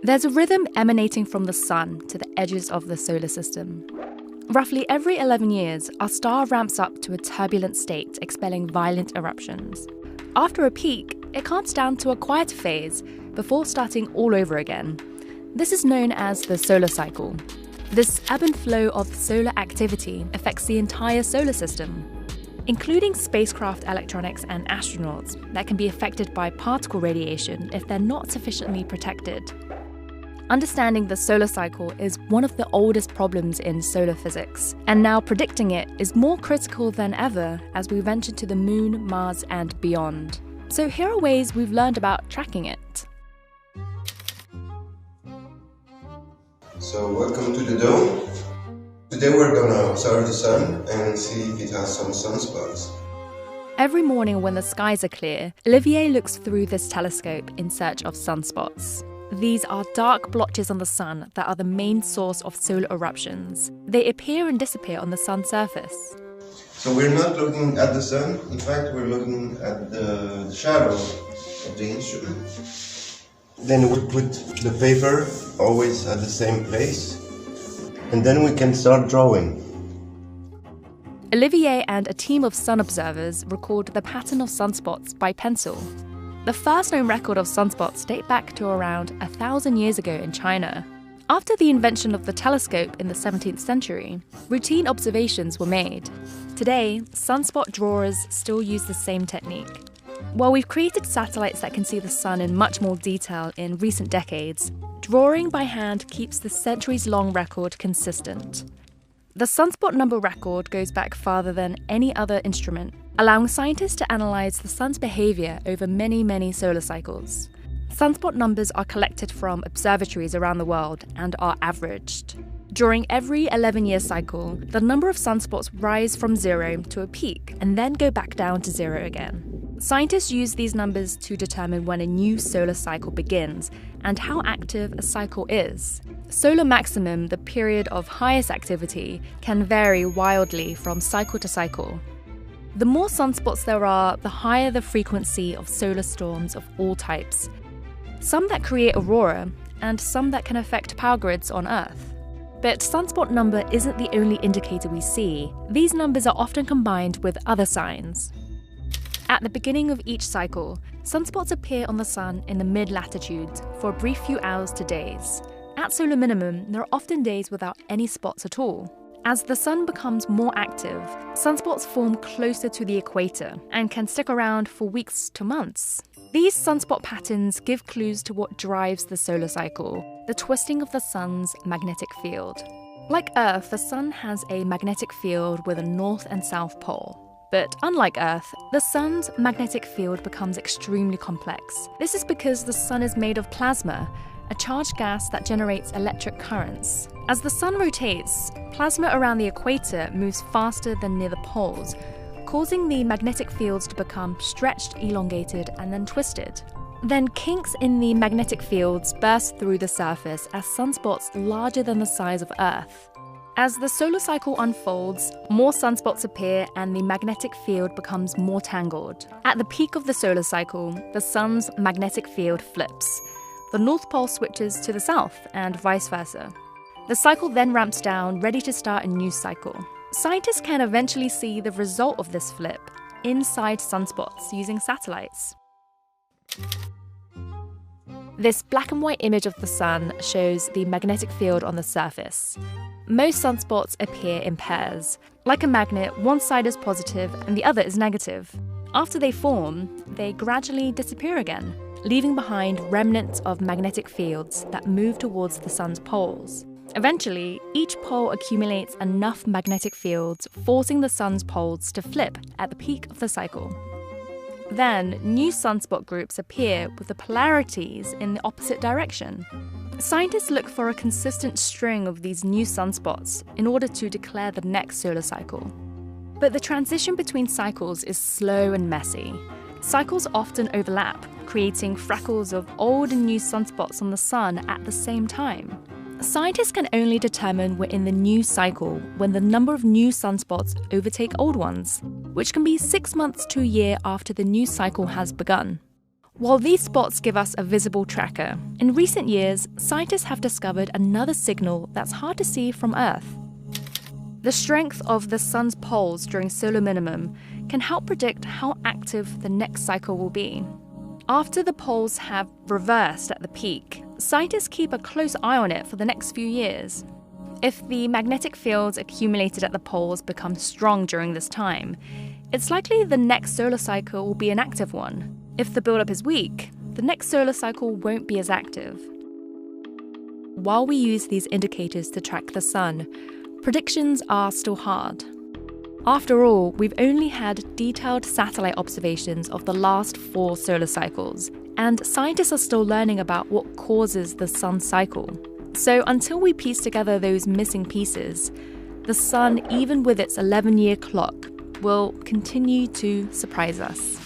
There's a rhythm emanating from the sun to the edges of the solar system. Roughly every 11 years, our star ramps up to a turbulent state, expelling violent eruptions. After a peak, it calms down to a quieter phase before starting all over again. This is known as the solar cycle. This ebb and flow of solar activity affects the entire solar system, including spacecraft electronics and astronauts that can be affected by particle radiation if they're not sufficiently protected. Understanding the solar cycle is one of the oldest problems in solar physics, and now predicting it is more critical than ever as we venture to the Moon, Mars, and beyond. So here are ways we've learned about tracking it. So welcome to the dome. Today we're gonna observe the sun and see if it has some sunspots. Every morning when the skies are clear, Olivier looks through this telescope in search of sunspots. These are dark blotches on the sun that are the main source of solar eruptions. They appear and disappear on the sun's surface. So we're not looking at the sun, in fact we're looking at the shadow of the instrument. Then we put the paper always at the same place, and then we can start drawing. Olivier and a team of sun observers record the pattern of sunspots by pencil. The first known record of sunspots date back to around 1,000 years ago in China. After the invention of the telescope in the 17th century, routine observations were made. Today, sunspot drawers still use the same technique. While we've created satellites that can see the sun in much more detail in recent decades, drawing by hand keeps the centuries-long record consistent. The sunspot number record goes back farther than any other instrument, allowing scientists to analyze the sun's behavior over many solar cycles. Sunspot numbers are collected from observatories around the world and are averaged. During every 11-year cycle, the number of sunspots rise from zero to a peak and then go back down to zero again. Scientists use these numbers to determine when a new solar cycle begins and how active a cycle is. Solar maximum, the period of highest activity, can vary wildly from cycle to cycle. The more sunspots there are, the higher the frequency of solar storms of all types. Some that create aurora, and some that can affect power grids on Earth. But sunspot number isn't the only indicator we see. These numbers are often combined with other signs. At the beginning of each cycle, sunspots appear on the sun in the mid-latitudes for a brief few hours to days. At solar minimum, there are often days without any spots at all. As the sun becomes more active, sunspots form closer to the equator and can stick around for weeks to months. These sunspot patterns give clues to what drives the solar cycle, the twisting of the sun's magnetic field. Like Earth, the sun has a magnetic field with a north and south pole. But unlike Earth, the sun's magnetic field becomes extremely complex. This is because the sun is made of plasma, a charged gas that generates electric currents. As the sun rotates, plasma around the equator moves faster than near the poles, causing the magnetic fields to become stretched, elongated, and then twisted. Then kinks in the magnetic fields burst through the surface as sunspots larger than the size of Earth. As the solar cycle unfolds, more sunspots appear and the magnetic field becomes more tangled. At the peak of the solar cycle, the sun's magnetic field flips. The North Pole switches to the south and vice versa. The cycle then ramps down, ready to start a new cycle. Scientists can eventually see the result of this flip inside sunspots using satellites. This black and white image of the sun shows the magnetic field on the surface. Most sunspots appear in pairs. Like a magnet, one side is positive and the other is negative. After they form, they gradually disappear again, leaving behind remnants of magnetic fields that move towards the sun's poles. Eventually, each pole accumulates enough magnetic fields, forcing the sun's poles to flip at the peak of the cycle. Then, new sunspot groups appear with the polarities in the opposite direction. Scientists look for a consistent string of these new sunspots in order to declare the next solar cycle. But the transition between cycles is slow and messy. Cycles often overlap, creating freckles of old and new sunspots on the sun at the same time. Scientists can only determine we're in the new cycle when the number of new sunspots overtake old ones, which can be 6 months to a year after the new cycle has begun. While these spots give us a visible tracker, in recent years, scientists have discovered another signal that's hard to see from Earth. The strength of the sun's poles during solar minimum can help predict how active the next cycle will be. After the poles have reversed at the peak, scientists keep a close eye on it for the next few years. If the magnetic fields accumulated at the poles become strong during this time, it's likely the next solar cycle will be an active one. If the buildup is weak, the next solar cycle won't be as active. While we use these indicators to track the sun, predictions are still hard. After all, we've only had detailed satellite observations of the last 4 solar cycles, and scientists are still learning about what causes the sun's cycle. So until we piece together those missing pieces, the sun, even with its 11-year clock, will continue to surprise us.